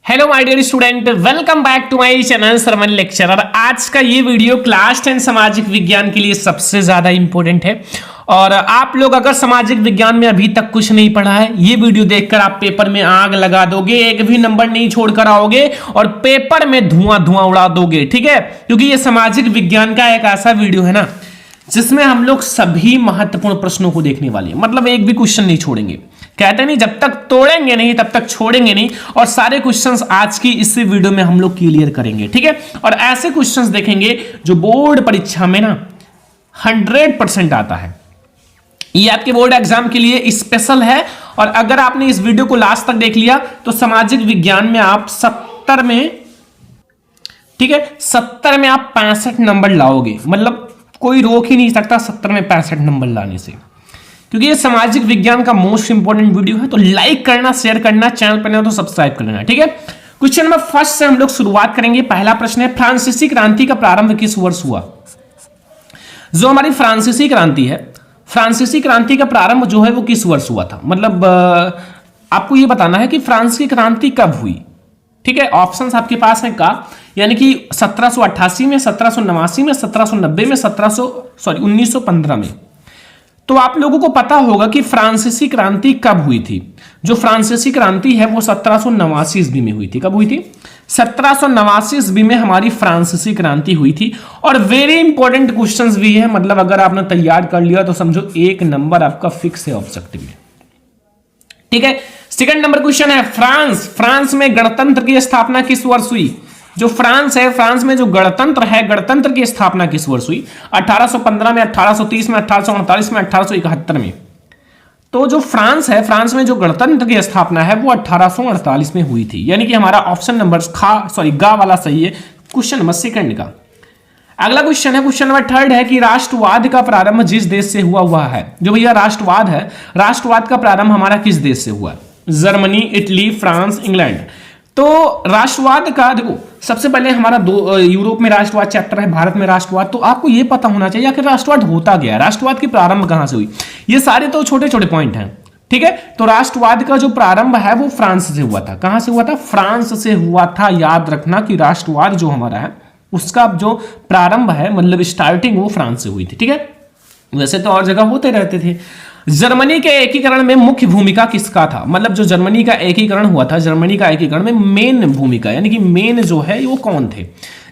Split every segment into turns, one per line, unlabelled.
Hello my dear student, welcome back to my channel sermon lecturer. आज का ये video class 10 सामाजिक विज्ञान के लिए सबसे ज्यादा इंपॉर्टेंट है। और आप लोग अगर सामाजिक विज्ञान में अभी तक कुछ नहीं पढ़ा है, ये वीडियो देखकर आप पेपर में आग लगा दोगे, एक भी नंबर नहीं छोड़कर आओगे और पेपर में धुआं धुआं उड़ा दोगे। ठीक है, क्योंकि ये सामाजिक विज्ञान का एक ऐसा वीडियो है ना जिसमें हम लोग सभी महत्वपूर्ण प्रश्नों को देखने वाले हैं। मतलब एक भी क्वेश्चन नहीं छोड़ेंगे। कहते नहीं जब तक तोड़ेंगे नहीं तब तक छोड़ेंगे नहीं। और सारे क्वेश्चंस आज की इस वीडियो में हम लोग क्लियर करेंगे। ठीक है, और ऐसे क्वेश्चंस देखेंगे जो बोर्ड परीक्षा में ना 100% आता है। ये आपके बोर्ड एग्जाम के लिए स्पेशल है। और अगर आपने इस वीडियो को लास्ट तक देख लिया तो सामाजिक विज्ञान में आप 70 में, ठीक है, 70 में आप 65 नंबर लाओगे। मतलब कोई रोक ही नहीं सकता 70 में 65 नंबर लाने से, क्योंकि ये सामाजिक विज्ञान का मोस्ट इंपॉर्टेंट वीडियो है। तो लाइक करना, शेयर करना, चैनल पर नहीं हो तो सब्सक्राइब कर लेना। ठीक है, क्वेश्चन नंबर फर्स्ट से हम लोग शुरुआत करेंगे। पहला प्रश्न है, फ्रांसीसी क्रांति का प्रारंभ किस वर्ष हुआ? जो हमारी फ्रांसीसी क्रांति है, फ्रांसीसी क्रांति का प्रारंभ जो है वो किस वर्ष हुआ था? मतलब आपको ये बताना है कि फ्रांस की क्रांति कब हुई। ठीक है, ऑप्शंस आपके पास है का, यानी कि 1788 में, 1789 में, 1790 में, 1915 में। तो आप लोगों को पता होगा कि फ्रांसीसी क्रांति कब हुई थी। जो फ्रांसीसी क्रांति है वो 1789 ईस्वी में हुई थी। कब हुई थी? 1789 ईस्वी में हमारी फ्रांसीसी क्रांति हुई थी। और वेरी इंपॉर्टेंट क्वेश्चंस भी है। मतलब अगर आपने तैयार कर लिया तो समझो एक नंबर आपका फिक्स है ऑब्जेक्टिव में। ठीक है, सेकंड नंबर क्वेश्चन है, फ्रांस में गणतंत्र की स्थापना किस वर्ष हुई? जो फ्रांस है, फ्रांस में जो गणतंत्र है, गणतंत्र की स्थापना किस वर्ष हुई? 1815 में, 1830 में, 1848 में, 1871 में। तो जो फ्रांस है, फ्रांस में जो गणतंत्र की स्थापना है वो 1848 में हुई थी। यानी कि हमारा ऑप्शन नंबर गा वाला सही है, क्वेश्चन नंबर सेकंड का। अगला क्वेश्चन है, क्वेश्चन नंबर थर्ड है कि राष्ट्रवाद का प्रारंभ जिस देश से हुआ है। जो भैया राष्ट्रवाद है, राष्ट्रवाद का प्रारंभ हमारा किस देश से हुआ? Germany, Italy, France, England. तो राष्ट्रवाद का देखो, सबसे पहले हमारा यूरोप में राष्ट्रवाद चैप्टर है, भारत में राष्ट्रवाद। तो आपको यह पता होना चाहिए आखिर राष्ट्रवाद होता गया, राष्ट्रवाद की प्रारंभ कहां से हुई। ये सारे तो छोटे छोटे पॉइंट हैं। ठीक है, तो राष्ट्रवाद का जो प्रारंभ है वो फ्रांस से हुआ था। कहां से हुआ था? फ्रांस से हुआ था। याद रखना कि राष्ट्रवाद जो हमारा है उसका जो प्रारंभ है, मतलब स्टार्टिंग, वो फ्रांस से हुई थी। ठीक है, वैसे तो और जगह होते रहते थे। जर्मनी के एकीकरण में मुख्य भूमिका किसका था? मतलब जो जर्मनी का एकीकरण हुआ था, जर्मनी का एकीकरण में मेन भूमिका, यानी कि मेन जो है वो कौन थे?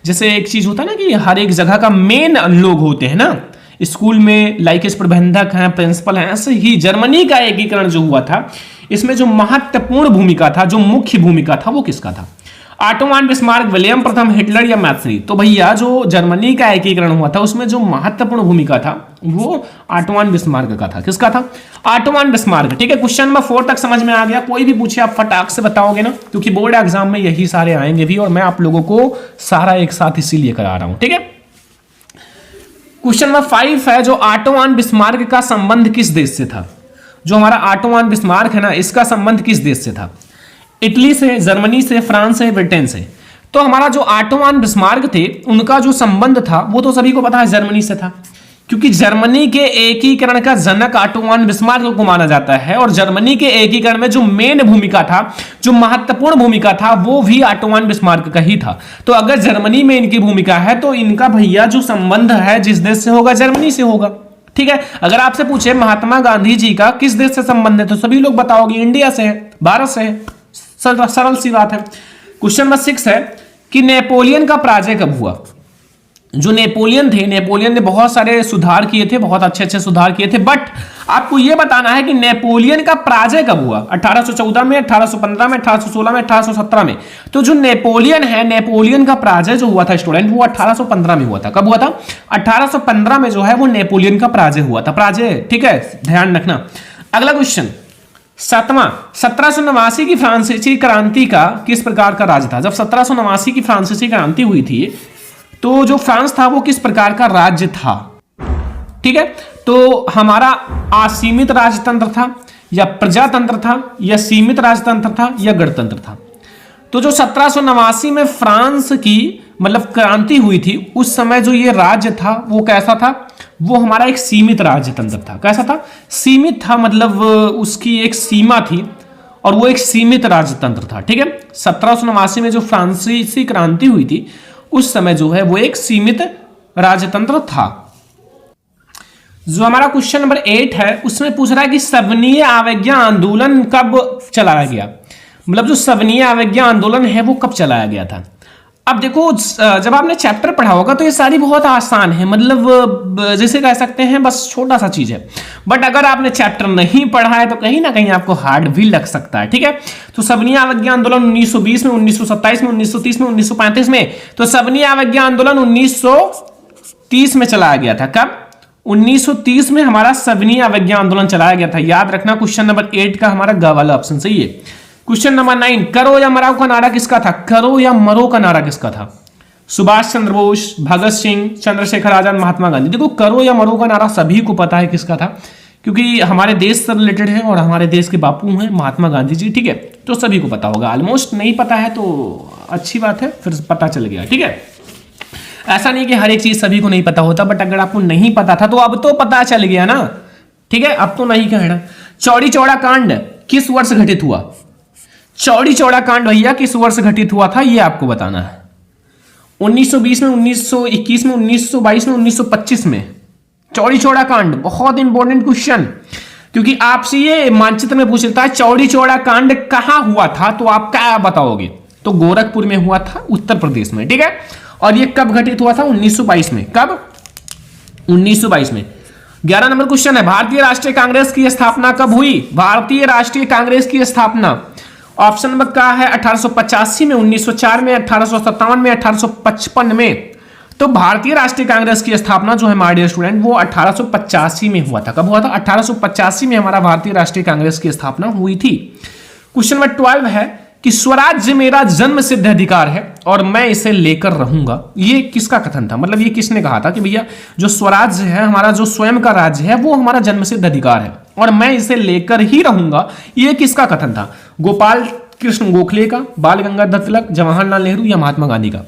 जैसे एक चीज होता है ना कि हर एक जगह का मेन लोग होते हैं ना, स्कूल में लाइक प्रबंधक हैं, प्रिंसिपल हैं, ऐसे ही जर्मनी का एकीकरण जो हुआ था इसमें जो महत्वपूर्ण भूमिका था, जो मुख्य भूमिका था, वो किसका था? ऑटोमान बिस्मार्क, विलियम प्रथम, हिटलर या मैथ्री? तो भैया जो जर्मनी का एकीकरण हुआ था उसमें जो महत्वपूर्ण भूमिका था वो ऑटोमान बिस्मार्क का था। किसका था? Ottoman Bismarck. ठीक है, क्वेश्चन नंबर 4 तक समझ में आ गया? कोई भी पूछे आप फटाक से बताओगे ना, क्योंकि बोर्ड एग्जाम में यही सारे आएंगे भी और मैं आप लोगों को सारा एक साथ इसीलिए करा रहा हूं। ठीक है, क्वेश्चन नंबर 5 है, जो ऑटोमान बिस्मार्क का संबंध किस देश से था? जो हमारा ऑटोमान बिस्मार्क है ना, इसका संबंध किस देश से था? इटली से, जर्मनी से, फ्रांस से, ब्रिटेन से? तो हमारा जो ऑटोमान बिस्मार्क थे उनका जो संबंध था वो तो सभी को पता है जर्मनी से था, क्योंकि जर्मनी के एकीकरण का जनक ऑटोमान बिस्मार्क को माना जाता है। और जर्मनी के एकीकरण में जो मेन भूमिका था, जो महत्वपूर्ण भूमिका था, वो भी ऑटोमान बिस्मार्क का ही था। तो अगर जर्मनी में इनकी भूमिका है तो इनका भैया जो संबंध है जिस देश से होगा, जर्मनी से होगा। ठीक है, अगर आपसे पूछे महात्मा गांधी जी का किस देश से संबंध है तो सभी लोग बताओगे इंडिया से है, भारत से है। सरल सी बात है। क्वेश्चन नंबर 6 है कि नेपोलियन का पराजय कब हुआ? जो नेपोलियन थे, नेपोलियन ने बहुत सारे सुधार किए थे, बहुत अच्छे अच्छे सुधार किए थे, बट आपको यह बताना है कि नेपोलियन का पराजय कब हुआ? 1814 में, 1815 में, 1816 में, 1817 में। तो जो नेपोलियन है, नेपोलियन का पराजय जो हुआ था स्टूडेंट, वो 1815 में हुआ था। कब हुआ था? 1815 में जो है वो नेपोलियन का पराजय हुआ था। पराजय, ठीक है, ध्यान रखना। अगला क्वेश्चन 7वां, 1789 की फ्रांसीसी क्रांति का किस प्रकार का राज्य था? जब 1789 की फ्रांसीसी क्रांति हुई थी तो जो फ्रांस था वो किस प्रकार का राज्य था? ठीक है, तो हमारा असीमित राजतंत्र था या प्रजातंत्र था या सीमित राजतंत्र था या गणतंत्र था? तो जो 1789 में फ्रांस की मतलब क्रांति हुई थी उस समय जो ये राज्य था वो कैसा था? वो हमारा एक सीमित राजतंत्र था। कैसा था? सीमित था, मतलब उसकी एक सीमा थी और वो एक सीमित राजतंत्र था। ठीक है, 1789 में जो फ्रांसीसी क्रांति हुई थी उस समय जो है वो एक सीमित राजतंत्र था। जो हमारा क्वेश्चन नंबर 8 है उसमें पूछ रहा है कि सविनय अवज्ञा आंदोलन कब चलाया गया, मतलब जो सविनय अवज्ञा आंदोलन है वो कब चलाया गया था। अब देखो जब आपने चैप्टर पढ़ा होगा तो ये सारी बहुत आसान है, मतलब जैसे कह सकते हैं बस छोटा सा चीज है, बट अगर आपने चैप्टर नहीं पढ़ा है तो कहीं ना कहीं आपको हार्ड भी लग सकता है। ठीक है, तो सविनय अवज्ञा आंदोलन 1920 में, 1927 में, 1930 में, 1935 में। तो सविनय अवज्ञा आंदोलन 1930 में चलाया गया था। कब? 1930 में हमारा सविनय अवज्ञा आंदोलन चलाया गया था। याद रखना क्वेश्चन नंबर 8 का हमारा ग वाला ऑप्शन सही है। क्वेश्चन नंबर 9, करो या मरो का नारा किसका था? करो या मरो का नारा किसका था? सुभाष चंद्र बोस, भगत सिंह, चंद्रशेखर आजाद, महात्मा गांधी। देखो करो या मरो का नारा सभी को पता है किसका था, क्योंकि हमारे देश से रिलेटेड है और हमारे देश के बापू हैं महात्मा गांधी जी। ठीक है, तो सभी को पता होगा। ऑलमोस्ट नहीं पता है तो अच्छी बात है, फिर पता चल गया। ठीक है, ऐसा नहीं कि हर एक चीज सभी को नहीं पता होता, बट अगर आपको नहीं पता था तो अब तो पता चल गया ना। ठीक है, अब तो नहीं कहना। चौड़ी चौड़ा कांड किस वर्ष घटित हुआ? चौड़ी चौड़ा कांड भैया किस वर्ष घटित हुआ था ये आपको बताना है। 1920 में, 1921 में, 1922 में, 1925 में। चौड़ी चौड़ा कांड बहुत इंपॉर्टेंट क्वेश्चन, क्योंकि आपसे ये मानचित्र में पूछ लेता है चौड़ी चौड़ा कांड कहां हुआ था, तो आप क्या बताओगे? तो गोरखपुर में हुआ था, उत्तर प्रदेश में। ठीक है, और ये कब घटित हुआ था? 1922 में। कब? 1922 में। 11 नंबर क्वेश्चन है, भारतीय राष्ट्रीय कांग्रेस की स्थापना कब हुई? भारतीय राष्ट्रीय कांग्रेस की स्थापना ऑप्शन नंबर का है 1885 में, 1904 में, 1857 में, 1855 में। तो भारतीय राष्ट्रीय कांग्रेस की स्थापना जो है माय डियर स्टूडेंट वो 1885 में हुआ था। कब हुआ था? 1885 में हमारा भारतीय राष्ट्रीय कांग्रेस की स्थापना हुई थी। क्वेश्चन नंबर 12 है कि स्वराज्य मेरा जन्म सिद्ध अधिकार है और मैं इसे लेकर रहूंगा। ये किसका कथन था? मतलब ये किसने कहा था कि भैया जो स्वराज्य है, हमारा जो स्वयं का राज्य है, वो हमारा जन्म सिद्ध अधिकार है और मैं इसे लेकर ही रहूंगा। ये किसका कथन था? गोपाल कृष्ण गोखले का, बाल गंगाधर तिलक, जवाहरलाल नेहरू या महात्मा गांधी का?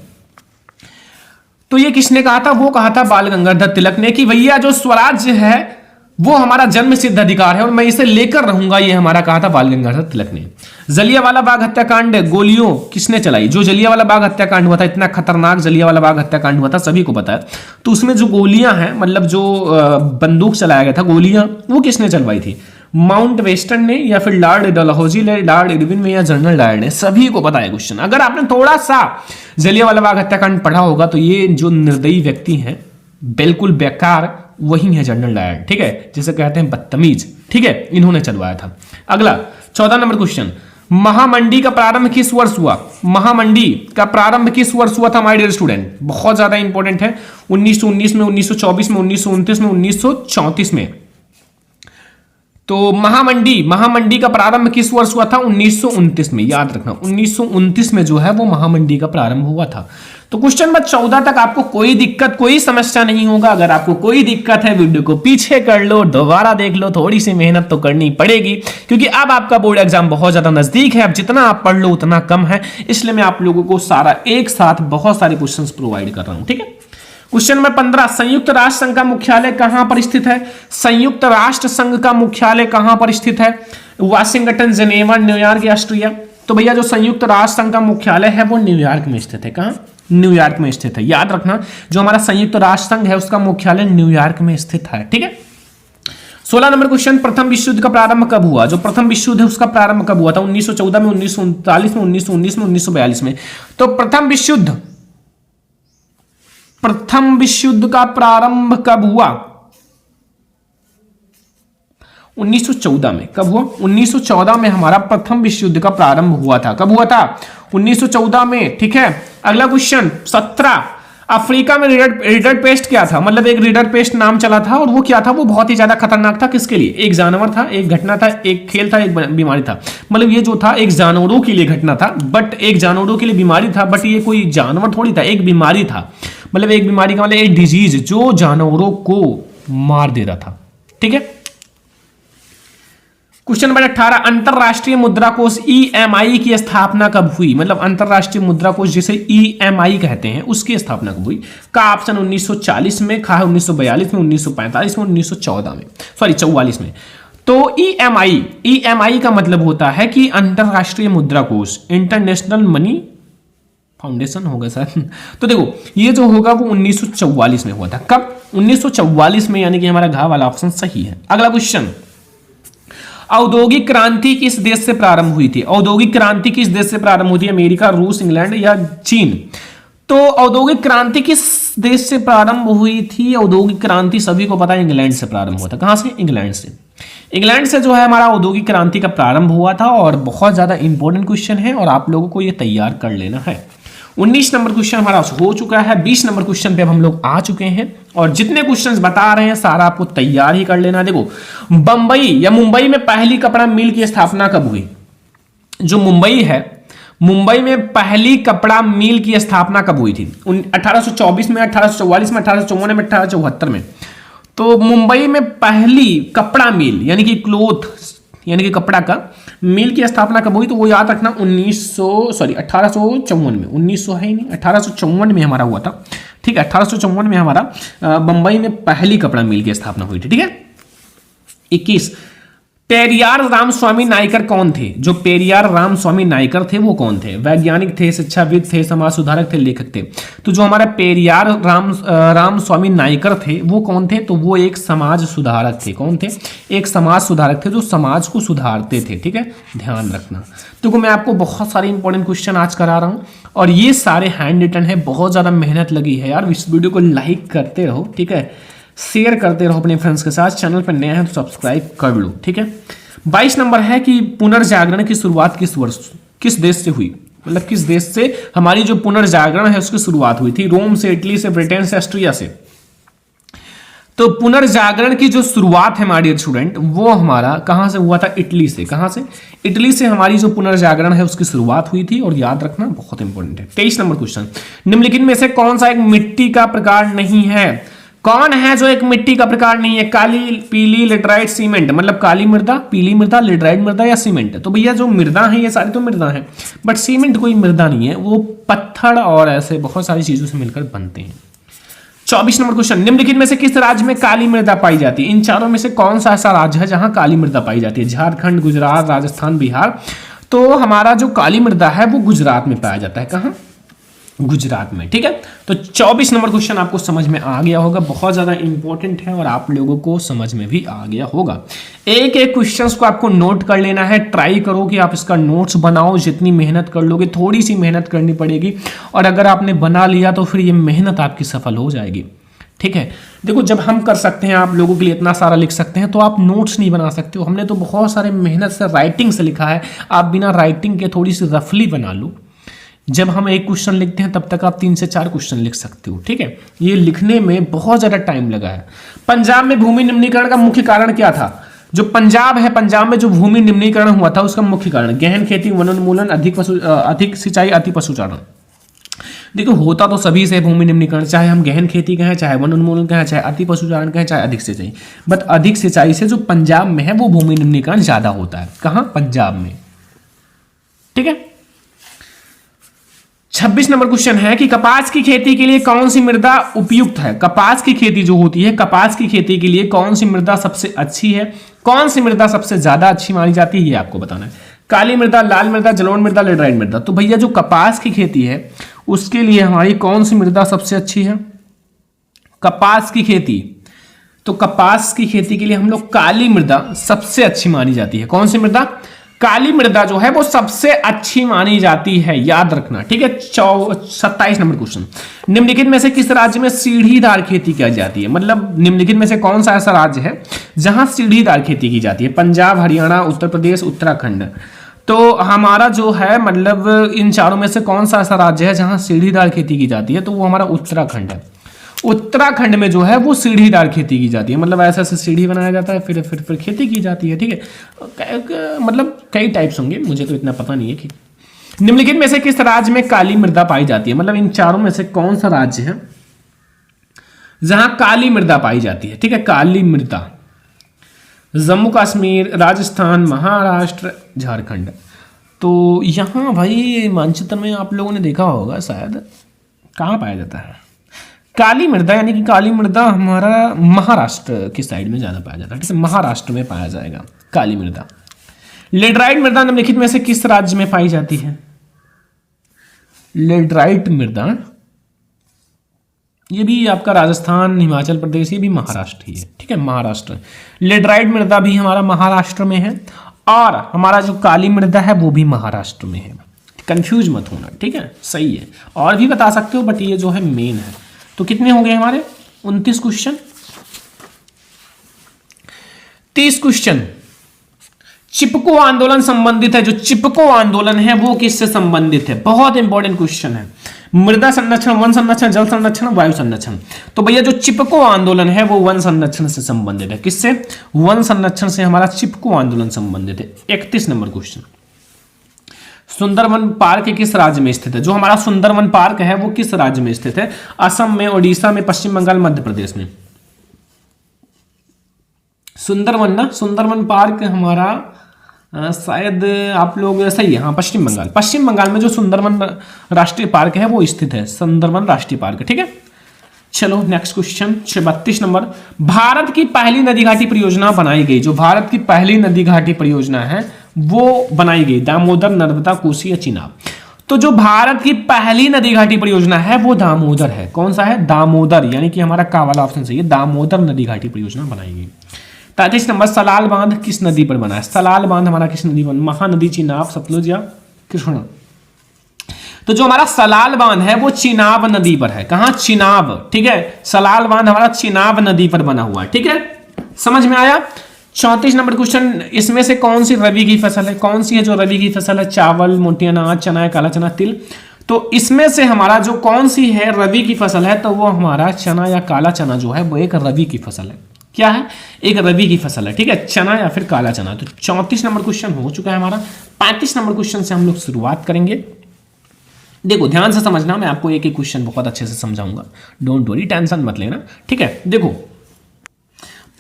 तो ये किसने कहा था? वो कहा था बाल गंगाधर तिलक ने कि भैया जो स्वराज्य है वो हमारा जन्म सिद्ध अधिकार है और मैं इसे लेकर रहूंगा। ये हमारा कहा था बाल गंगाधर तिलक ने। जलियांवाला बाग हत्याकांड गोलियों किसने चलाई? जो जलियांवाला बाग हत्याकांड हुआ था, इतना खतरनाक जलियांवाला बाग हत्याकांड हुआ था, सभी को पता है। तो उसमें जो गोलियां हैं, मतलब जो बंदूक चलाया गया था, गोलियां, वो किसने चलवाई थी? माउंट वेस्टन ने या फिर लॉर्ड डलहौजी ने, लॉर्ड इरविन में या जनरल डायर ने? सभी को पता है क्वेश्चन। अगर आपने थोड़ा सा जलियांवाला बाग हत्याकांड पढ़ा होगा तो ये जो निर्दयी व्यक्ति हैं, बिल्कुल बेकार, वही है जनरल डायर। ठीक है, जिसे कहते हैं बदतमीज। ठीक है, इन्होंने चलवाया था। अगला 14 नंबर क्वेश्चन, महामंडी का प्रारंभ किस वर्ष हुआ? महामंडी का प्रारंभ किस वर्ष हुआ था माय डियर स्टूडेंट? बहुत ज्यादा इंपॉर्टेंट है। 1919 में, 1924 में, 1929 में, 1934 में। तो महामंडी का प्रारंभ किस वर्ष हुआ था? 1929 में। याद रखना 1929 में जो है वो महामंडी का प्रारंभ हुआ था। तो क्वेश्चन नंबर 14 तक आपको कोई दिक्कत, कोई समस्या नहीं होगा। अगर आपको कोई दिक्कत है वीडियो को पीछे कर लो, दोबारा देख लो, थोड़ी सी मेहनत तो करनी पड़ेगी, क्योंकि अब आपका बोर्ड एग्जाम बहुत ज्यादा नजदीक है। अब जितना आप पढ़ लो उतना कम है, इसलिए मैं आप लोगों को सारा एक साथ बहुत सारे क्वेश्चन प्रोवाइड कर रहा हूं। ठीक है, क्वेश्चन नंबर 15, संयुक्त राष्ट्र संघ का मुख्यालय कहां पर स्थित है? संयुक्त राष्ट्र संघ का मुख्यालय कहां पर स्थित है? वाशिंगटन, जेनेवा, न्यूयॉर्क या ऑस्ट्रिया? तो भैया जो संयुक्त राष्ट्र संघ का मुख्यालय है वो न्यूयॉर्क में स्थित है। कहां? न्यूयॉर्क में स्थित है। याद रखना जो हमारा संयुक्त राष्ट्र संघ है उसका मुख्यालय न्यूयॉर्क में स्थित है। ठीक है, 16 नंबर क्वेश्चन, प्रथम विश्व युद्ध का प्रारंभ कब हुआ? जो प्रथम विश्व युद्ध है उसका प्रारंभ कब हुआ था? 1914 में, 1939 में, 1919 में, 1942 में। तो प्रथम विश्व युद्ध का प्रारंभ कब हुआ? 1914 में। कब हुआ? 1914 में हमारा प्रथम विश्व युद्ध का प्रारंभ हुआ था। कब हुआ था? 1914 में। ठीक है, अगला क्वेश्चन 17, अफ्रीका में रीडर पेस्ट क्या था? मतलब एक रीडर पेस्ट नाम चला था और वो क्या था? वो बहुत ही ज्यादा खतरनाक था। किसके लिए? एक जानवर था, एक घटना था, एक खेल था, एक बीमारी था। मतलब ये जो था एक जानवरों के लिए घटना था, बट एक जानवरों के लिए बीमारी था, बट ये कोई जानवर थोड़ी था, एक बीमारी था। मतलब एक बीमारी का मतलब एक डिजीज जो जानवरों को मार दे रहा था। ठीक है, क्वेश्चन नंबर 18, अंतरराष्ट्रीय मुद्रा कोष EMI की स्थापना कब हुई? मतलब अंतरराष्ट्रीय मुद्रा कोष जिसे EMI कहते हैं उसकी स्थापना कब हुई? का ऑप्शन 1940 में, खा 1942 में, 1945 में, 1914 में, सॉरी 44 में। तो ईएमआई का मतलब होता है कि अंतरराष्ट्रीय मुद्रा कोष, इंटरनेशनल मनी फाउंडेशन होगा सर। तो देखो ये जो होगा वो 1944 में हुआ था। कब? 1944 में, यानी कि हमारा घ वाला ऑप्शन सही है। अगला क्वेश्चन, औद्योगिक क्रांति किस देश से प्रारंभ हुई थी? औद्योगिक क्रांति किस देश से प्रारंभ हुई थी? अमेरिका, रूस, इंग्लैंड या चीन? तो औद्योगिक क्रांति किस देश से प्रारंभ हुई थी? औद्योगिक क्रांति सभी को पता है इंग्लैंड से प्रारंभ हुआ था। कहां से? इंग्लैंड से। इंग्लैंड से जो है हमारा औद्योगिक क्रांति का प्रारंभ हुआ था, और बहुत ज्यादा इंपॉर्टेंट क्वेश्चन है और आप लोगों को ये तैयार कर लेना है। 19 नंबर क्वेश्चन हमारा हो चुका है, 20 नंबर क्वेश्चन पे अब हम लोग आ चुके हैं, और जितने क्वेश्चंस बता रहे हैं सारा आपको तैयार ही कर लेना। देखो बंबई या मुंबई में पहली कपड़ा मिल की स्थापना कब हुई? जो मुंबई है, मुंबई में पहली कपड़ा मिल की स्थापना कब हुई थी? 1824 में, 1844 में, 1854 में, 1874 में। तो मुंबई में पहली कपड़ा मिल यानी कि क्लोथ यानी कि कपड़ा का मिल की स्थापना कब हुई? तो वो याद रखना 1854 में। 1900 है ही नहीं, 1854 में हमारा हुआ था। ठीक है, 1854 में हमारा बंबई में पहली कपड़ा मिल की स्थापना हुई थी। ठीक है। 21, पेरियार रामस्वामी नायकर कौन थे? जो पेरियार रामस्वामी नायकर थे वो कौन थे? वैज्ञानिक थे, शिक्षाविद थे, समाज सुधारक थे, लेखक थे? तो जो हमारा पेरियार रामस्वामी नायकर थे वो कौन थे? तो वो एक समाज सुधारक थे। कौन थे? एक समाज सुधारक थे जो समाज को सुधारते थे। ठीक है, ध्यान रखना। तो मैं आपको बहुत सारे इंपॉर्टेंट क्वेश्चन आज करा रहा हूँ, और ये सारे हैंड रिटन है। बहुत ज्यादा मेहनत लगी है यार। इस वीडियो को लाइक करते रहो, ठीक है, शेयर करते रहो अपने फ्रेंड्स के साथ। चैनल पर नया है तो सब्सक्राइब कर लो। ठीक है। 22 नंबर है कि पुनर्जागरण की शुरुआत किस देश से हुई? मतलब किस देश से हमारी जो पुनर्जागरण है उसकी शुरुआत हुई थी? रोम से, इटली से, ब्रिटेन से, ऑस्ट्रिया से? तो पुनर्जागरण की जो शुरुआत है हमारे स्टूडेंट, वो हमारा कहां से हुआ था? इटली से। कहां से? इटली से हमारी जो पुनर्जागरण है उसकी शुरुआत हुई थी, और याद रखना बहुत इंपॉर्टेंट है। 23 नंबर क्वेश्चन, निम्नलिखित में से कौन सा एक मिट्टी का प्रकार नहीं है? कौन है जो एक मिट्टी का प्रकार नहीं है? काली, पीली, लेटराइट, सीमेंट। मतलब काली मृदा, पीली मृदा, लेटराइट मृदा या सीमेंट? तो भैया जो मृदा है ये सारी तो मृदा है, बट सीमेंट कोई मृदा नहीं है, वो पत्थर और ऐसे बहुत सारी चीजों से मिलकर बनते हैं। 24 नंबर क्वेश्चन, निम्नलिखित में से किस राज्य में काली मृदा पाई जाती है? इन चारों में से कौन सा ऐसा राज्य है जहां काली मृदा पाई जाती है? झारखंड, गुजरात, राजस्थान, बिहार? तो हमारा जो काली मृदा है वो गुजरात में पाया जाता है। कहां? गुजरात में। ठीक है। तो 24 नंबर क्वेश्चन आपको समझ में आ गया होगा, बहुत ज्यादा इंपॉर्टेंट है और आप लोगों को समझ में भी आ गया होगा। एक एक क्वेश्चंस को आपको नोट कर लेना है। ट्राई करो कि आप इसका नोट्स बनाओ। जितनी मेहनत कर लोगे, थोड़ी सी मेहनत करनी पड़ेगी, और अगर आपने बना लिया तो फिर ये मेहनत आपकी सफल हो जाएगी। ठीक है। देखो जब हम कर सकते हैं, आप लोगों के लिए इतना सारा लिख सकते हैं, तो आप नोट्स नहीं बना सकते हो। हमने तो बहुत सारे मेहनत से राइटिंग से लिखा है, आप बिना राइटिंग के थोड़ी सी रफली बना लो। जब हम एक क्वेश्चन लिखते हैं तब तक आप 3 से 4 क्वेश्चन लिख सकते हो। ठीक है। ये लिखने में बहुत ज्यादा टाइम लगा है। पंजाब में भूमि निम्नीकरण का मुख्य कारण क्या था? जो पंजाब है, पंजाब में जो भूमि निम्नीकरण हुआ था उसका मुख्य कारण गहन खेती, वनोन्मूलन, अधिक सिंचाई, अति पशुचारण। देखो होता तो सभी से भूमि निम्नीकरण, चाहे हम गहन खेती कहें, चाहे वनोन्मूलन कहें, चाहे अति पशुचारण कहें, चाहे अधिक सिंचाई। बट अधिक सिंचाई से जो पंजाब में है वो भूमि निम्नीकरण ज्यादा होता है। कहां? पंजाब में। ठीक है। 26 नंबर क्वेश्चन है कि कपास की खेती के लिए कौन सी मृदा उपयुक्त है? कपास की खेती जो होती है, कपास की खेती के लिए कौन सी मृदा सबसे अच्छी है? कौन सी मृदा सबसे ज्यादा अच्छी मानी जाती है, ये आपको बताना है। काली मृदा, लाल मृदा, जलोढ़ मृदा, लेटराइट मृदा। तो भैया जो कपास की खेती है उसके लिए हमारी कौन सी मृदा सबसे अच्छी है? कपास की खेती, तो कपास की खेती के लिए हम लोग काली मृदा सबसे अच्छी मानी जाती है। कौन सी मृदा? काली मृदा जो है वो सबसे अच्छी मानी जाती है, याद रखना। ठीक है। 27 नंबर क्वेश्चन, निम्नलिखित में से किस राज्य में सीढ़ीदार खेती की जाती है? मतलब निम्नलिखित में से कौन सा ऐसा राज्य है जहां सीढ़ीदार खेती की जाती है? पंजाब, हरियाणा, उत्तर प्रदेश, उत्तराखंड। तो हमारा जो है मतलब इन चारों में से कौन सा ऐसा राज्य है जहां सीढ़ीदार खेती की जाती है? तो वो हमारा उत्तराखंड है। उत्तराखंड में जो है वो सीढ़ीदार खेती की जाती है, मतलब ऐसा ऐसा सीढ़ी बनाया जाता है, फिर खेती की जाती है। ठीक है। मतलब कई टाइप्स होंगे, मुझे तो इतना पता नहीं है कि निम्नलिखित में से किस राज्य में काली मृदा पाई जाती है? मतलब इन चारों में से कौन सा राज्य है जहां काली मृदा पाई जाती है? ठीक है। काली मृदा, जम्मू कश्मीर, राजस्थान, महाराष्ट्र, झारखंड। तो यहां भाई मानचित्र में आप लोगों ने देखा होगा शायद, कहां पाया जाता है? काली मृदा यानी कि काली मृदा हमारा महाराष्ट्र की साइड में ज्यादा पाया जाता है, ठीक है, महाराष्ट्र में पाया जाएगा काली मृदा। लेटराइट मृदा निम्नलिखित में से किस राज्य में पाई जाती है? लेटराइट मृदा, ये भी आपका राजस्थान, हिमाचल प्रदेश, ये भी महाराष्ट्र ही है, ठीक है, महाराष्ट्र। लेटराइट मृदा भी हमारा महाराष्ट्र में है और हमारा जो काली मृदा है वो भी महाराष्ट्र में है। कंफ्यूज मत होना, ठीक है, सही है। और भी बता सकते हो बट ये जो है मेन है। तो कितने हो गए हमारे? 29 क्वेश्चन। 30 क्वेश्चन चिपको आंदोलन संबंधित है। जो चिपको आंदोलन है वो किससे संबंधित है? बहुत इंपॉर्टेंट क्वेश्चन है। मृदा संरक्षण, वन संरक्षण, जल संरक्षण, वायु संरक्षण। तो भैया जो चिपको आंदोलन है वो वन संरक्षण से संबंधित है। किससे? वन संरक्षण से हमारा चिपको आंदोलन संबंधित है। 31 नंबर क्वेश्चन, सुंदरवन पार्क किस राज्य में स्थित है? जो हमारा सुंदरवन पार्क है वो किस राज्य में स्थित है? असम में, ओडिशा में, पश्चिम बंगाल, मध्य प्रदेश में। सुंदरवन ना, सुंदरवन पार्क हमारा शायद आप लोग सही है, हाँ, पश्चिम बंगाल। पश्चिम बंगाल में जो सुंदरवन राष्ट्रीय पार्क है वो स्थित है, सुंदरवन राष्ट्रीय पार्क, ठीक है। चलो नेक्स्ट क्वेश्चन 32 नंबर, भारत की पहली नदी घाटी परियोजना बनाई गई। जो भारत की पहली नदी घाटी परियोजना है वो बनाई गई, दामोदर, नर्मदा, कोसी या चिनाब। तो जो भारत की पहली नदी घाटी परियोजना है वो दामोदर है। कौन सा है? दामोदर, यानी कि हमारा का वाला ऑप्शन सही है, दामोदर नदी घाटी परियोजना बनाई गई। 33 नंबर, सलाल बांध किस नदी पर बना है? सलाल बांध हमारा किस नदी पर? महानदी, चिनाब, सतलुज या कृष्णा। तो जो हमारा सलाल बांध है वो चिनाब नदी पर है। कहां? चिनाब, ठीक है, सलाल बांध हमारा चिनाब नदी पर बना हुआ है, ठीक है, समझ में आया। 34 नंबर क्वेश्चन, इसमें से कौन सी रबी की फसल है? कौन सी है जो रबी की फसल है? चावल, मोटे अनाज, चना, काला चना, तिल। तो इसमें से हमारा जो कौन सी है रबी की फसल है? तो वो हमारा चना या काला चना जो है वो एक रबी की फसल है। क्या है? एक रबी की फसल है, ठीक है, चना या फिर काला चना। तो 34 नंबर क्वेश्चन हो चुका है हमारा। 35 नंबर क्वेश्चन से हम लोग शुरुआत करेंगे। देखो ध्यान से समझना, मैं आपको एक एक क्वेश्चन बहुत अच्छे से समझाऊंगा, डोंट वरी, टेंशन मत लेना, ठीक है। देखो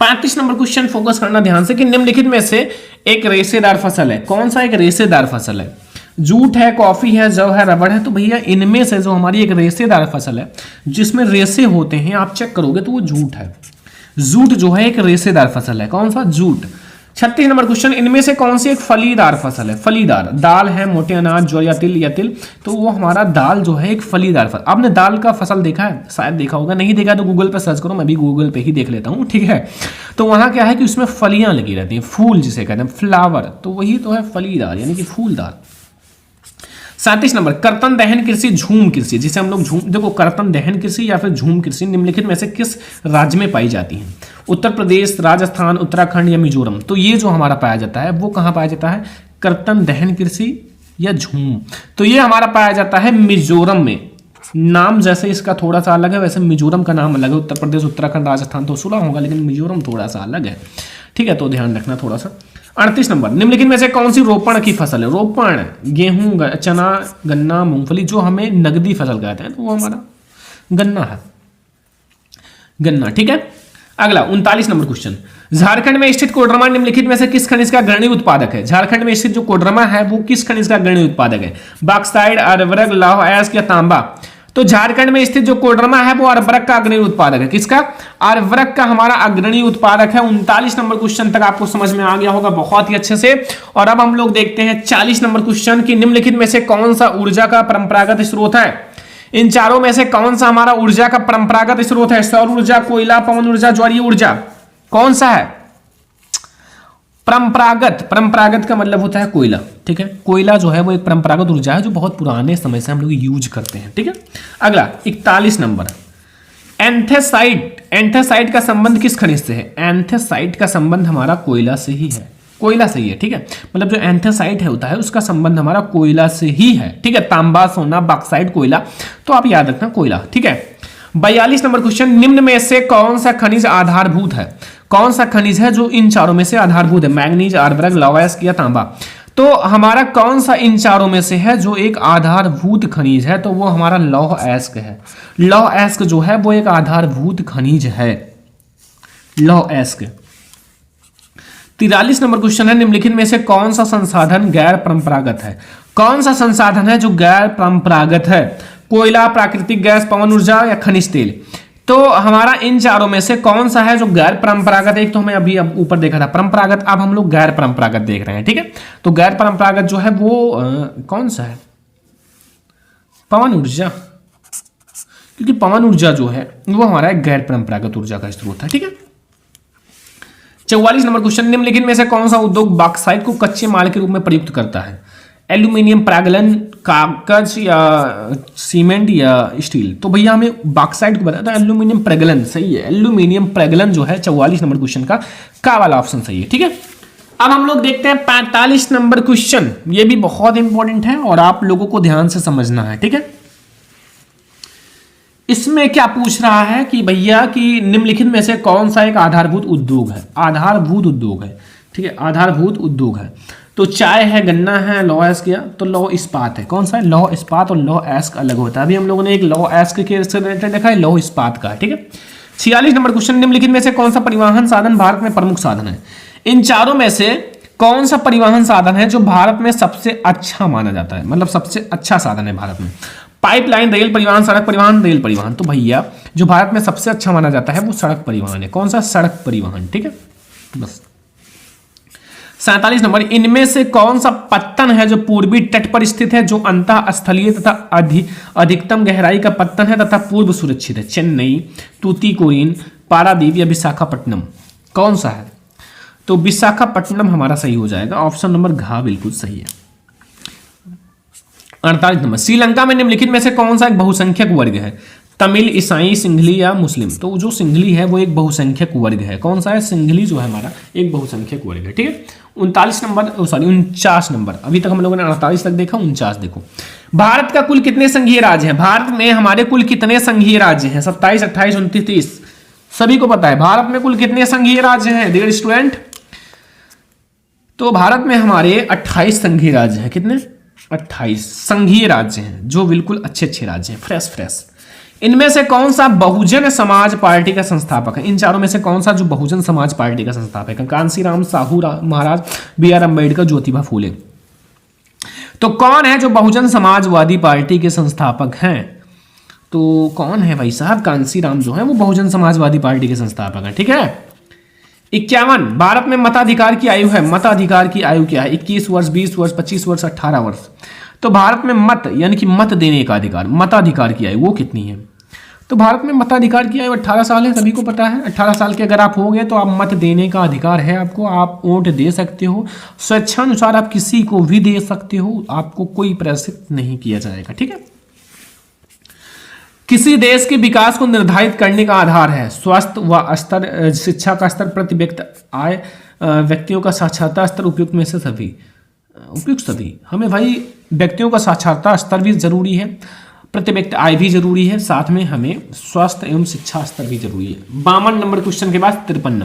35 नंबर क्वेश्चन फोकस करना ध्यान से कि निम्नलिखित में से एक रेशेदार फसल है। कौन सा एक रेशेदार फसल है? जूट है, कॉफी है, जव है, रबड़ है। तो भैया इनमें से जो हमारी एक रेशेदार फसल है जिसमें रेशे होते हैं, आप चेक करोगे तो वो जूट है। जूट जो है एक रेशेदार फसल है। कौन सा? जूट। 36 नंबर क्वेश्चन, इनमें से कौन सी एक फलीदार फसल है? फलीदार, दाल है, मोटे अनाज, ज्वार या तिल। तो वो हमारा दाल जो है एक फलीदार फसल। आपने दाल का फसल देखा है? शायद देखा होगा, नहीं देखा तो गूगल पे सर्च करो, मैं भी गूगल पे ही देख लेता हूँ, ठीक है। तो वहां क्या है कि उसमें फलियां लगी रहती हैं, फूल जिसे कहते हैं, फ्लावर, तो वही तो है फलीदार यानी कि फूलदार। 37 नंबर, कर्तन दहन कृषि, झूम कृषि, जिसे हम लोग झूम, देखो कर्तन दहन कृषि या फिर झूम कृषि निम्नलिखित में से किस राज्य में पाई जाती है? उत्तर प्रदेश, राजस्थान, उत्तराखंड या मिजोरम। तो ये जो हमारा पाया जाता है वो कहाँ पाया जाता है? कर्तन दहन कृषि या झूम। तो ये हमारा पाया जाता है मिजोरम में। नाम जैसे इसका थोड़ा सा अलग है, वैसे मिजोरम का नाम अलग है। उत्तर प्रदेश, उत्तराखंड, राजस्थान तो सुना होगा, लेकिन मिजोरम थोड़ा सा अलग है, ठीक है, तो ध्यान रखना थोड़ा सा। 38 नंबर, निम्नलिखित में से कौन सी रोपण की फसल है? रोपण, गेहूं, चना, गन्ना, मूंगफली। जो हमें नगदी फसल कहते हैं तो वो हमारा गन्ना है, गन्ना, ठीक है। अगला 39 नंबर क्वेश्चन, झारखंड में स्थित कोडरमा निम्नलिखित में से किस खनिज का अग्रणी उत्पादक है? झारखंड में स्थित जो कोडरमा है वो किस खनिज का अग्रणी उत्पादक है? बॉक्साइट, अर्वरक, लौह अयस्क या तांबा। तो झारखंड में स्थित जो कोडरमा है वो अर्वरक का अग्रणी उत्पादक है। किसका? अर्वरक का हमारा अग्रणी उत्पादक है। 39 नंबर क्वेश्चन तक आपको समझ में आ गया होगा बहुत ही अच्छे से। और अब हम लोग देखते हैं 40 नंबर क्वेश्चन की, निम्नलिखित में से कौन सा ऊर्जा का परंपरागत स्रोत है? इन चारों में से कौन सा हमारा ऊर्जा का परंपरागत स्रोत है? सौर ऊर्जा, कोयला, पवन ऊर्जा, ज्वारीय ऊर्जा, कौन सा है? परंपरागत, परंपरागत का मतलब होता है कोयला, ठीक है। कोयला जो है वो एक परंपरागत ऊर्जा है जो बहुत पुराने समय से हम लोग यूज करते हैं, ठीक है। अगला 41 नंबर, एंथेसाइट। एंथेसाइट का संबंध किस खनिज से है? एंथेसाइट का संबंध हमारा कोयला से ही है, कोयला से ही है, ठीक है। मतलब जो एंथेसाइट होता है उसका संबंध हमारा कोयला से ही है, ठीक है। तांबा, सोना, बॉक्साइट, कोयला, तो आप याद रखना कोयला, ठीक है। 42 नंबर क्वेश्चन, निम्न में से कौन सा खनिज आधारभूत है? कौन सा खनिज है जो इन चारों में से आधारभूत है? मैग्नीज, अर्वरक, लौह अयस्क या तांबा। तो हमारा कौन सा इन चारों में से है जो एक आधारभूत खनिज है? तो वो हमारा लौह अयस्क है। लौह अयस्क जो है वो एक आधारभूत खनिज है, लौह अयस्क। 43 नंबर क्वेश्चन है, निम्नलिखित में से कौन सा संसाधन गैर परंपरागत है? कौन सा संसाधन है जो गैर परंपरागत है? कोयला, प्राकृतिक गैस, पवन ऊर्जा या खनिज तेल। तो हमारा इन चारों में से कौन सा है जो गैर परंपरागत, एक तो हमें अभी अब ऊपर देखा था परंपरागत, अब हम लोग गैर परंपरागत देख रहे हैं, ठीक है। तो गैर परंपरागत जो है वो कौन सा है, पवन ऊर्जा, क्योंकि पवन ऊर्जा जो है वो हमारा एक गैर परंपरागत ऊर्जा का स्रोत है, ठीक है। 44 नंबर क्वेश्चन, निम्नलिखित में से कौन सा उद्योग बॉक्साइट को कच्चे माल के रूप में प्रयुक्त करता है? एल्यूमिनियम, प्रगलन, कागज या सीमेंट या स्टील। तो भैया हमें बॉक्साइट को बताया था एल्यूमिनियम प्रगलन, सही है। एल्यूमिनियम प्रगलन जो है 44 नंबर क्वेश्चन का वाला ऑप्शन सही है, ठीक है। अब हम लोग देखते हैं 45 नंबर क्वेश्चन, ये भी बहुत इंपॉर्टेंट है और आप लोगों को ध्यान से समझना है, ठीक है। इसमें क्या पूछ रहा है कि भैया कि निम्नलिखित में से कौन सा एक आधारभूत उद्योग है? आधारभूत उद्योग है, ठीक है, आधारभूत उद्योग है। तो चाय है, गन्ना है, लौह अयस्क किया, तो लौह इस्पात है। कौन सा है? लौह इस्पात और लौह अयस्क अलग होता है। अभी हम लोगों ने एक लौह अयस्क के रिलेटेड देखा है, लौह इस्पात का है, ठीक है। 46 नंबर क्वेश्चन, निम्नलिखित में से कौन सा परिवहन साधन भारत में प्रमुख साधन है? इन चारों में से कौन सा परिवहन साधन है जो भारत में सबसे अच्छा माना जाता है, मतलब सबसे अच्छा साधन है भारत में? पाइपलाइन, रेल परिवहन, सड़क परिवहन, रेल परिवहन। तो भैया जो भारत में सबसे अच्छा माना जाता है वो सड़क परिवहन है। कौन सा? सड़क परिवहन, ठीक है। बस 47 नंबर, इनमें से कौन सा पत्तन है जो पूर्वी तट पर स्थित है, जो अंतः स्थलीय तथा अधिकतम गहराई का पत्तन है तथा पूर्व सुरक्षित है? चेन्नई, तूतीकोरिन, पारादीप या विशाखापट्टनम? कौन सा है? तो विशाखापट्टनम हमारा सही हो जाएगा, ऑप्शन नंबर घ बिल्कुल सही है। 48 नंबर, श्रीलंका में निम्नलिखित में से कौन सा एक बहुसंख्यक वर्ग है? तमिल, ईसाई, सिंघली या मुस्लिम? तो जो सिंघली है वो एक बहुसंख्यक वर्ग है। कौन सा है? सिंघली जो है हमारा एक बहुसंख्यक वर्ग है, ठीक है। 49 नंबर, अभी तक हम लोगों ने 48 तक देखा, 49 देखो। भारत का कुल कितने संघीय राज्य हैं? भारत में हमारे कुल कितने संघीय राज्य हैं? 27, 28, 29, 30, सभी को पता है। भारत में कुल कितने संघीय राज्य हैं डियर स्टूडेंट? तो भारत में हमारे 28 संघीय राज्य हैं। कितने? 28 संघीय राज्य हैं, जो बिल्कुल अच्छे अच्छे राज्य हैं, फ्रेश। इनमें से कौन सा बहुजन समाज पार्टी का संस्थापक है? इन चारों में से कौन सा जो बहुजन समाज पार्टी का संस्थापक है? कांसीराम साहू महाराज, B.R. अम्बेडकर, ज्योतिबा फूले। तो कौन है जो बहुजन समाजवादी पार्टी के संस्थापक हैं? तो कौन है भाई साहब? कांसीराम जो है वो बहुजन समाजवादी पार्टी के संस्थापक हैं, ठीक है। 51, भारत में मताधिकार की आयु है। मताधिकार की आयु क्या है? 21 वर्ष, 20 वर्ष, 25 वर्ष, 18 वर्ष। तो भारत में मत यानी कि मत देने का अधिकार, मताधिकार की आयु वो कितनी है? तो भारत में मताधिकार की आयु 18 साल है, सभी को पता है। 18 साल के अगर आप हो गए तो आप मत देने का अधिकार है आपको, आप वोट दे सकते हो, स्वेच्छानुसार आप किसी को भी दे सकते हो, आपको कोई प्रेरित नहीं किया जाएगा, ठीक है। किसी देश के विकास को निर्धारित करने का आधार है स्वास्थ्य व स्तर, शिक्षा का स्तर, प्रति व्यक्ति आय, व्यक्तियों का साक्षरता स्तर, उपयुक्त में से सभी। उपयुक्त सभी, हमें भाई व्यक्तियों का साक्षरता स्तर भी जरूरी है, प्रति व्यक्ति आय भी जरूरी है, साथ में हमें स्वास्थ्य एवं शिक्षा स्तर भी जरूरी है। 52 नंबर क्वेश्चन के बाद 53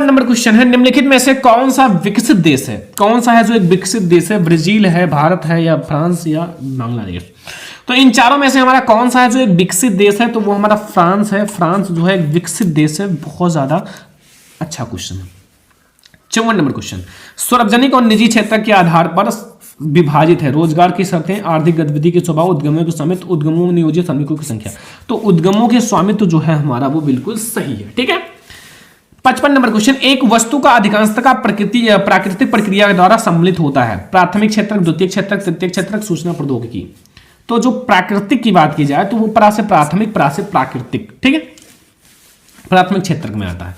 नंबर क्वेश्चन है, निम्नलिखित में से कौन सा विकसित देश है? कौन सा है जो एक विकसित देश है? ब्राजील है, भारत है या फ्रांस या बांग्लादेश? तो इन चारों में से हमारा कौन सा है जो एक विकसित देश है? तो वो हमारा फ्रांस है। फ्रांस जो है एक विकसित देश है, बहुत ज्यादा अच्छा क्वेश्चन है। 54 नंबर क्वेश्चन, सार्वजनिक और निजी क्षेत्र के आधार पर विभाजित है रोजगार की शर्तें, आर्थिक गतिविधि के स्वभाव, उद्यमों के स्वामित्व, उद्यमों में नियोजित श्रमिकों की संख्या। तो उद्यमों के स्वामित्व जो है हमारा वो बिल्कुल सही है, ठीक है। 55 नंबर क्वेश्चन, एक वस्तु का अधिकांशतः प्राकृतिक प्रक्रिया द्वारा सम्मिलित होता है। प्राथमिक क्षेत्र, द्वितीय क्षेत्र, तृतीय क्षेत्र, सूचना प्रौद्योगिकी। तो जो प्राकृतिक की बात की जाए तो वो प्रा से प्राथमिक, प्रा से प्राकृतिक, ठीक है, प्राथमिक क्षेत्र में आता है।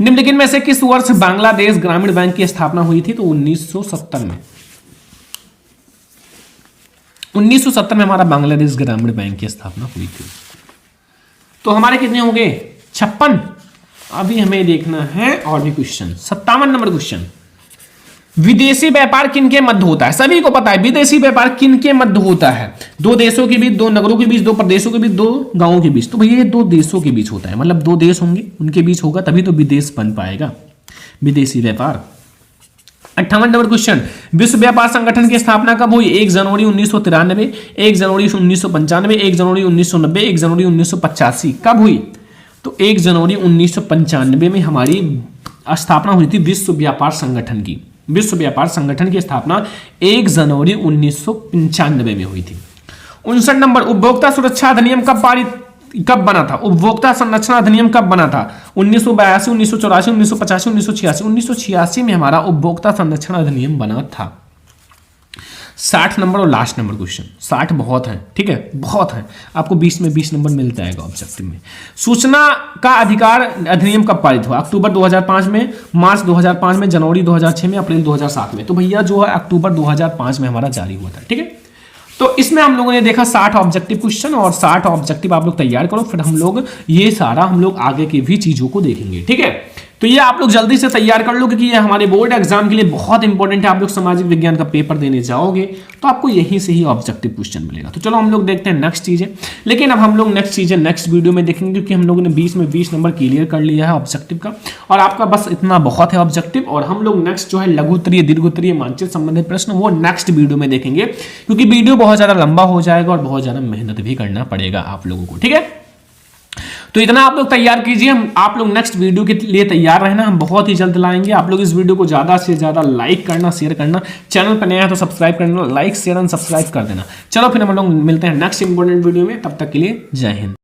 निम्नलिखित में से किस वर्ष बांग्लादेश ग्रामीण बैंक की स्थापना हुई थी? तो 1970 में। 1970 में हमारा बांग्लादेश ग्रामीण बैंक की स्थापना हुई थी। तो हमारे कितने हो गए? 56। अभी हमें देखना है और भी क्वेश्चन। 57 नंबर क्वेश्चन, विदेशी व्यापार किनके मध्य होता है? सभी को पता है विदेशी व्यापार किनके मध्य होता है? दो देशों के बीच, दो नगरों के बीच, दो प्रदेशों के बीच, दो गांवों के बीच। तो भैया ये दो देशों के बीच होता है, मतलब दो देश होंगे उनके बीच होगा तभी तो विदेश बन पाएगा, विदेशी व्यापार। 58 नंबर क्वेश्चन, विश्व व्यापार संगठन की स्थापना कब हुई? 1 जनवरी 1993, 1 जनवरी 1995, 1 जनवरी 1990, 1 जनवरी 1985। कब हुई? तो 1 जनवरी 1995 में हमारी स्थापना हुई थी विश्व व्यापार संगठन की। विश्व व्यापार संगठन की स्थापना 1 जनवरी 1995 में हुई थी। 59 नंबर, उपभोक्ता सुरक्षा अधिनियम कब बना था? उपभोक्ता संरक्षण अधिनियम कब बना था? 1982, 1984, 1985, 1986। 1986 में हमारा उपभोक्ता संरक्षण अधिनियम बना था। 60 नंबर और लास्ट नंबर क्वेश्चन, 60 बहुत है, ठीक है, बहुत है, आपको 20 में 20 नंबर मिल जाएगा ऑब्जेक्टिव में। सूचना का अधिकार अधिनियम कब पारित हुआ? अक्टूबर 2005 में, मार्च 2005 में, जनवरी 2006 में, अप्रैल 2007 में। तो भैया जो है अक्टूबर 2005 में हमारा जारी हुआ था, ठीक है। तो इसमें हम लोगों ने देखा 60 ऑब्जेक्टिव क्वेश्चन और 60 ऑब्जेक्टिव आप लोग तैयार करो, फिर हम लोग ये सारा हम लोग आगे की भी चीजों को देखेंगे, ठीक है। तो ये आप लोग जल्दी से तैयार कर लो, क्योंकि ये हमारे बोर्ड एग्जाम के लिए बहुत इंपॉर्टेंट है। आप लोग सामाजिक विज्ञान का पेपर देने जाओगे तो आपको यहीं से ही ऑब्जेक्टिव क्वेश्चन मिलेगा। तो चलो हम लोग देखते हैं नेक्स्ट चीजें, लेकिन अब हम लोग नेक्स्ट चीजें नेक्स्ट वीडियो में देखेंगे, क्योंकि हम लोगों ने 20 में 20 नंबर क्लियर कर लिया है ऑब्जेक्टिव का, और आपका बस इतना बहुत है ऑब्जेक्टिव। और हम लोग नेक्स्ट जो है लघु उत्तरीय, दीर्घ उत्तरीय, मानचित्र संबंधित प्रश्न वो नेक्स्ट वीडियो में देखेंगे, क्योंकि वीडियो बहुत ज्यादा लंबा हो जाएगा और बहुत ज्यादा मेहनत भी करना पड़ेगा आप लोगों को, ठीक है। तो इतना आप लोग तैयार कीजिए, हम आप लोग नेक्स्ट वीडियो के लिए तैयार रहना, हम बहुत ही जल्द लाएंगे। आप लोग इस वीडियो को ज्यादा से ज्यादा लाइक करना, शेयर करना, चैनल पर नया है तो सब्सक्राइब करना, लाइक शेयर एंड सब्सक्राइब कर देना। चलो फिर हम लोग मिलते हैं नेक्स्ट इंपॉर्टेंट वीडियो में, तब तक के लिए जय हिंद।